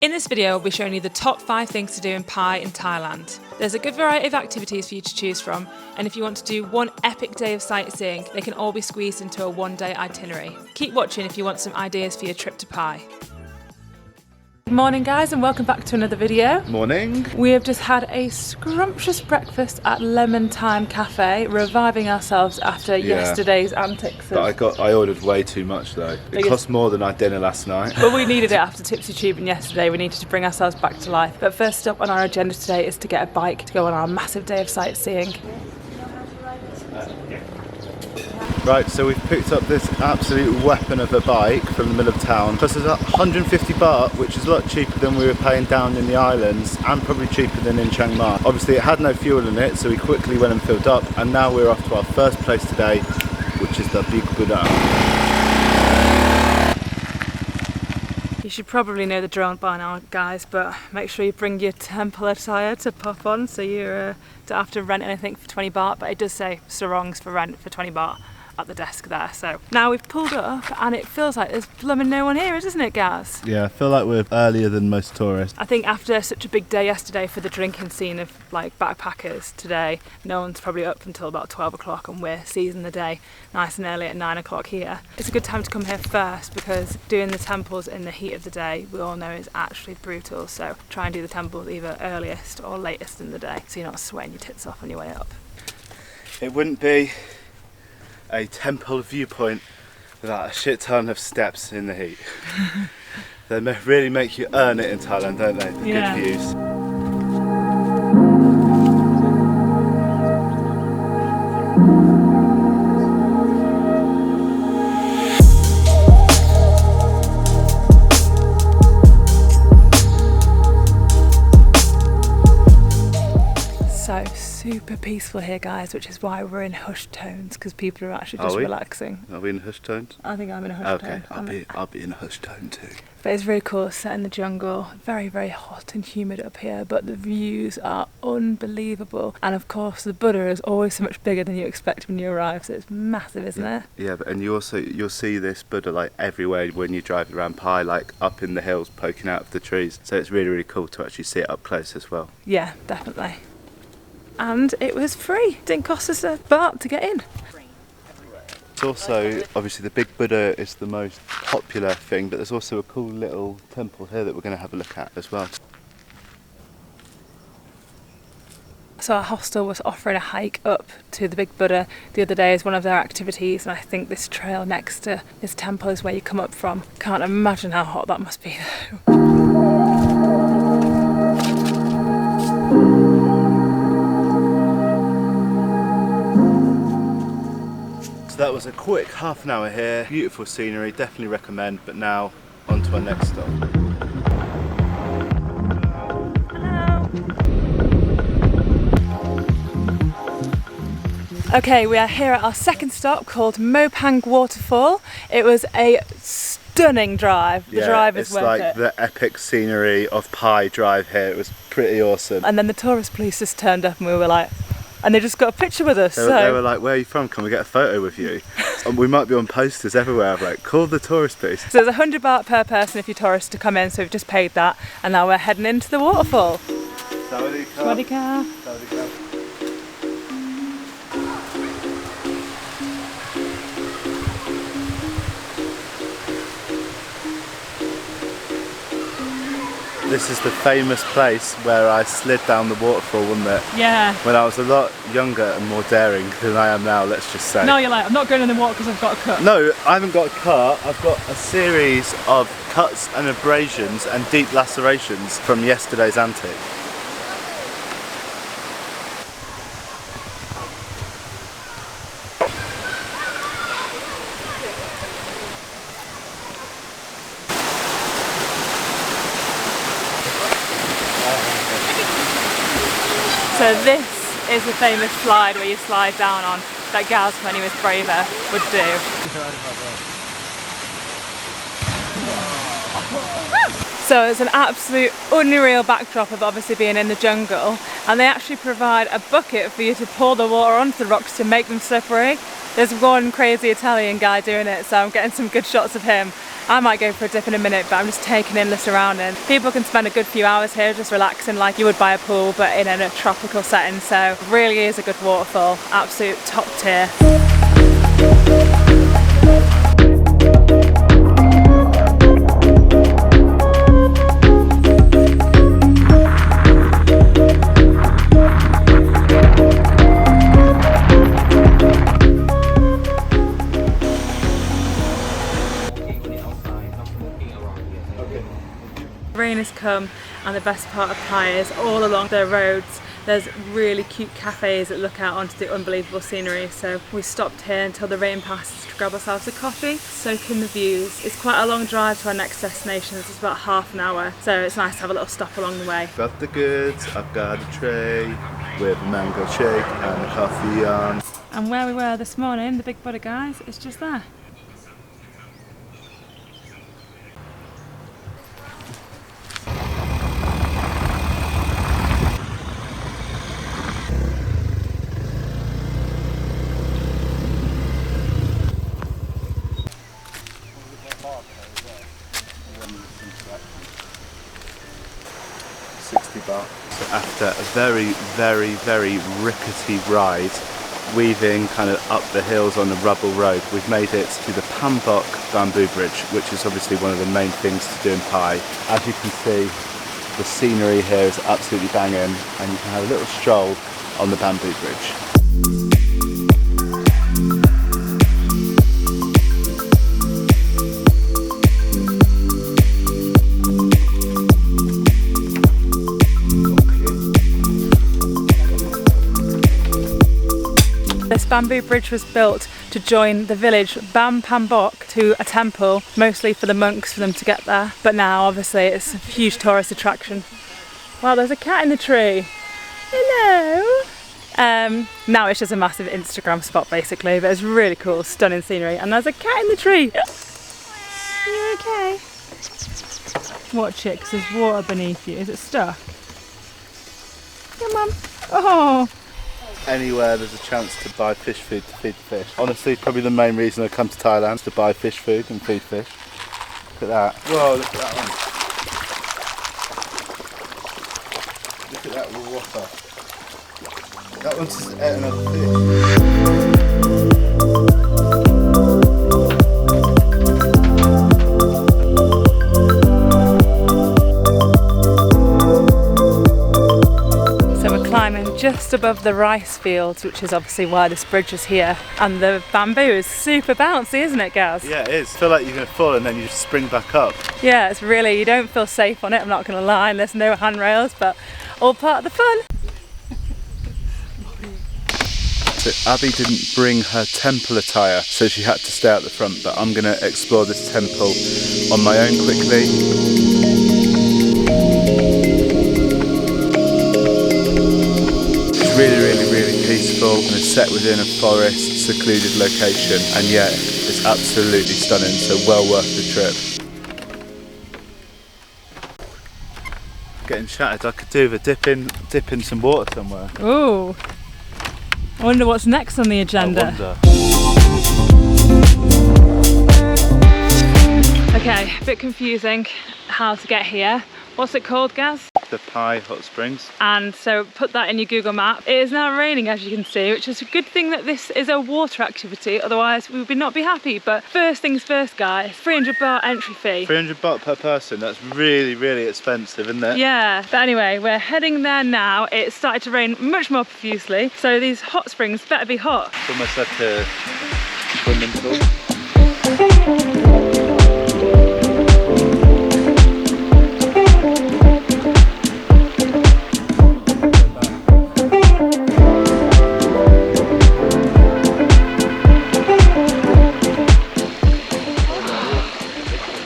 In this video, we'll be showing you the top 5 things to do in Pai in Thailand. There's a good variety of activities for you to choose from, and if you want to do one epic day of sightseeing, they can all be squeezed into a one-day itinerary. Keep watching if you want some ideas for your trip to Pai. Good morning guys, and welcome back to another video. Morning. We have just had a scrumptious breakfast at Lemon Time Cafe, reviving ourselves after yesterday's antics. But I ordered way too much though. It cost more than our dinner last night. But we needed it after Tipsy Tubing yesterday. We needed to bring ourselves back to life. But first up on our agenda today is to get a bike to go on our massive day of sightseeing. Right, so we've picked up this absolute weapon of a bike from the middle of town. Plus there's 150 baht, which is a lot cheaper than we were paying down in the islands and probably cheaper than in Chiang Mai. Obviously it had no fuel in it, so we quickly went and filled up, and now we're off to our first place today, which is the Big Buddha. You should probably know the drill by now, guys, but make sure you bring your temple attire to pop on so you don't have to rent anything for 20 baht, but it does say sarongs for rent for 20 baht at the desk there. So now we've pulled up and it feels like there's blooming no one here, doesn't it, Gaz? Yeah, I feel like we're earlier than most tourists. I think after such a big day yesterday for the drinking scene of like backpackers, today no one's probably up until about 12 o'clock and we're seizing the day nice and early at 9 o'clock here. It's a good time to come here first because doing the temples in the heat of the day we all know is actually brutal, so try and do the temples either earliest or latest in the day so you're not sweating your tits off on your way up. It wouldn't be a temple viewpoint without a shit ton of steps in the heat. They really make you earn it in Thailand, don't they? The good views. Super peaceful here, guys, which is why we're in hushed tones, because people are actually just relaxing. Are we in hushed tones? I think I'm in a hushed tone. Okay, I'll be in a hushed tone too. But it's really cool, set in the jungle, very, very hot and humid up here, but the views are unbelievable. And of course, the Buddha is always so much bigger than you expect when you arrive, so it's massive, isn't it? Yeah, but and you'll see this Buddha like everywhere when you drive around Pai, like up in the hills, poking out of the trees. So it's really, really cool to actually see it up close as well. Yeah, definitely. And it was free. Didn't cost us a baht to get in. It's also, obviously the Big Buddha is the most popular thing, but there's also a cool little temple here that we're going to have a look at as well. So our hostel was offering a hike up to the Big Buddha the other day as one of their activities, and I think this trail next to this temple is where you come up from. Can't imagine how hot that must be though. That was a quick half an hour here. Beautiful scenery, definitely recommend, but now on to our next stop. Hello. Okay, we are here at our second stop called Paeng Waterfall. It was a stunning drive. The drive is worth it. It's like the epic scenery of Pai drive here. It was pretty awesome. And then the tourist police just turned up and we were like, and they just got a picture with us. They were like, where are you from? Can we get a photo with you? And we might be on posters everywhere. I'm like, call the tourist police. So there's 100 baht per person if you're tourist to come in, so we've just paid that. And now we're heading into the waterfall. Sawadee ka. Sawadee ka. Sawadee ka. This is the famous place where I slid down the waterfall, wasn't it? Yeah. When I was a lot younger and more daring than I am now, let's just say. No, you're like, I'm not going in the water because I've got a cut. No, I haven't got a cut. I've got a series of cuts and abrasions and deep lacerations from yesterday's antic. So this is the famous slide where you slide down on that Gaz, when he was braver, would do. So it's an absolute unreal backdrop of obviously being in the jungle, and they actually provide a bucket for you to pour the water onto the rocks to make them slippery. There's one crazy Italian guy doing it, so I'm getting some good shots of him. I might go for a dip in a minute, but I'm just taking in the surroundings. People can spend a good few hours here just relaxing like you would by a pool, but in a tropical setting. So really is a good waterfall, absolute top tier. Rain has come, and the best part of Pai is all along the roads there's really cute cafes that look out onto the unbelievable scenery. So we stopped here until the rain passes to grab ourselves a coffee, soak in the views. It's quite a long drive to our next destination. It's about half an hour, so it's nice to have a little stop along the way. Got the goods, I've got a tray with a mango shake and a coffee on. And where we were this morning, the Big Buddha guys, is just there. So after a very, very rickety ride, weaving kind of up the hills on the rubble road, we've made it to the Pambok bamboo bridge, which is obviously one of the main things to do in Pai. As you can see, the scenery here is absolutely banging, and you can have a little stroll on the bamboo bridge. This bamboo bridge was built to join the village Bam Pambok to a temple, mostly for the monks, for them to get there. But now obviously it's a huge tourist attraction. Wow, there's a cat in the tree. Hello! Now it's just a massive Instagram spot basically, but it's really cool, stunning scenery. And there's a cat in the tree. Are you okay? Watch it, because there's water beneath you. Is it stuck? Come on. Oh! Anywhere there's a chance to buy fish food to feed the fish. Honestly, probably the main reason I come to Thailand is to buy fish food and feed fish. Look at that. Whoa, look at that one. Look at that water. That one's just eating a fish. Just above the rice fields, which is obviously why this bridge is here, and the bamboo is super bouncy, isn't it, Gaz? Yeah, it is. I feel like you're going to fall and then you just spring back up. Yeah, it's really, you don't feel safe on it, I'm not going to lie, and there's no handrails, but all part of the fun. So Abby didn't bring her temple attire, so she had to stay out the front, but I'm going to explore this temple on my own quickly. Really peaceful, and it's set within a forest, secluded location, and yet it's absolutely stunning, so well worth the trip. Getting shattered, I could do with a dip in some water somewhere. Ooh, I wonder what's next on the agenda. Okay, a bit confusing how to get here. What's it called, Gaz? The Pai Hotsprings. And so put that in your Google map. It is now raining, as you can see, which is a good thing that this is a water activity, otherwise we would not be happy. But first things first, guys, 300 baht entry fee. 300 baht per person, that's really expensive, isn't it? Yeah, but anyway, we're heading there now. It started to rain much more profusely, so these hot springs better be hot. It's almost like a swimming pool.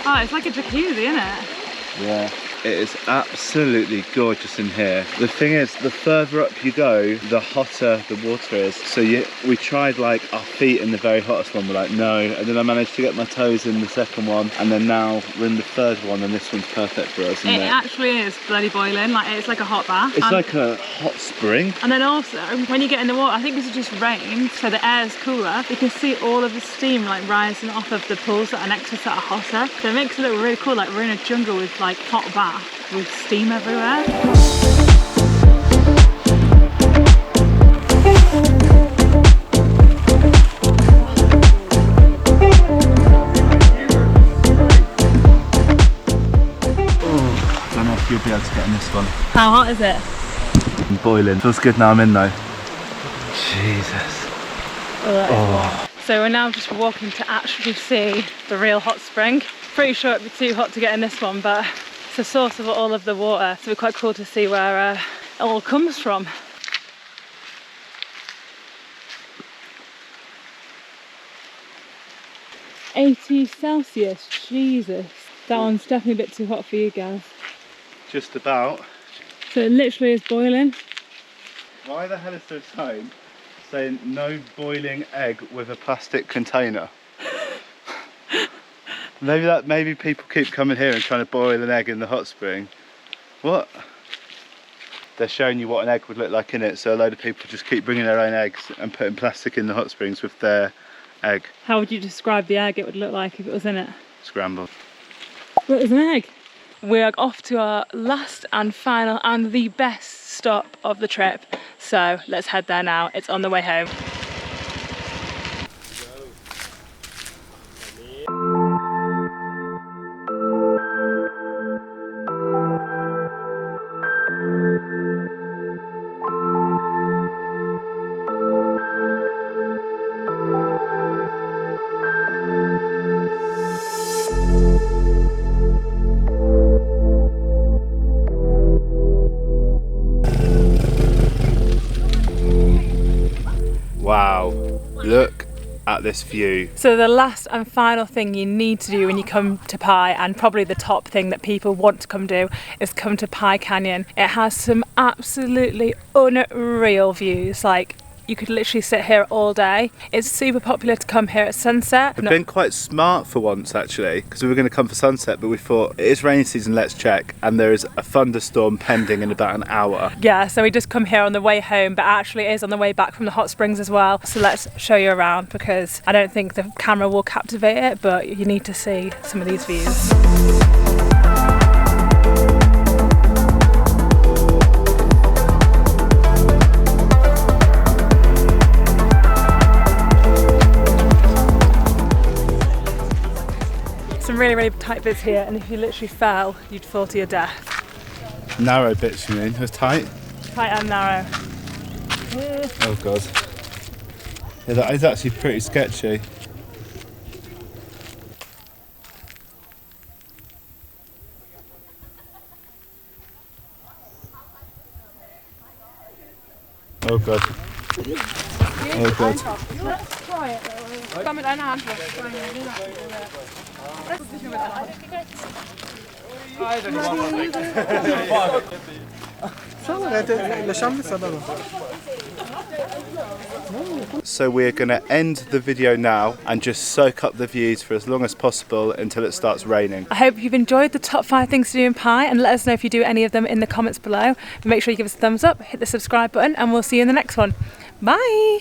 Oh, it's like a jacuzzi, isn't it? Yeah. It is absolutely gorgeous in here. The thing is, the further up you go, the hotter the water is. So we tried like our feet in the very hottest one, we're like no, and then I managed to get my toes in the second one, and then now we're in the third one, and this one's perfect for us. It actually is bloody boiling, like it's like a hot bath. It's like a hot spring. And then also, when you get in the water, I think this is just rain, so the air is cooler. You can see all of the steam like rising off of the pools that are next to us that are hotter. So it makes it look really cool, like we're in a jungle with like hot bath with steam everywhere. You'll be able to get in this one. How hot is it? Boiling. Feels good now I'm in though. Jesus. Oh. So we're now just walking to actually see the real hot spring. Pretty sure it'd be too hot to get in this one, but it's the source of all of the water. So it'd be quite cool to see where it all comes from. $80 Celsius, Jesus. That one's definitely a bit too hot for you guys. Just about. So it literally is boiling. Why the hell is there a sign saying no boiling egg with a plastic container? Maybe people keep coming here and trying to boil an egg in the hot spring. What? They're showing you what an egg would look like in it, so a load of people just keep bringing their own eggs and putting plastic in the hot springs with their egg. How would you describe the egg it would look like if it was in it? Scrambled. Well, it's an egg. We're off to our last and final and the best stop of the trip. So let's head there now. It's on the way home. Wow, look at this view. So the last and final thing you need to do when you come to Pai, and probably the top thing that people want to come do, is come to Pai Canyon. It has some absolutely unreal views. Like, you could literally sit here all day. It's super popular to come here at sunset. We've been quite smart for once actually, because we were going to come for sunset, but we thought it is rainy season, let's check, and there is a thunderstorm pending in about an hour. Yeah, so we just come here on the way home, but actually it is on the way back from the hot springs as well. So let's show you around, because I don't think the camera will captivate it, but you need to see some of these views. Some really tight bits here, and if you literally fell, you'd fall to your death. Narrow bits, you mean? It was tight? Tight and narrow. Oh god. Yeah, that is actually pretty sketchy. Oh god. Oh god. Let's try it though. Komm mit einer Hand. So we're going to end the video now and just soak up the views for as long as possible until it starts raining. I hope you've enjoyed the top 5 things to do in Pai, and let us know if you do any of them in the comments below. But make sure you give us a thumbs up, hit the subscribe button, and we'll see you in the next one. Bye!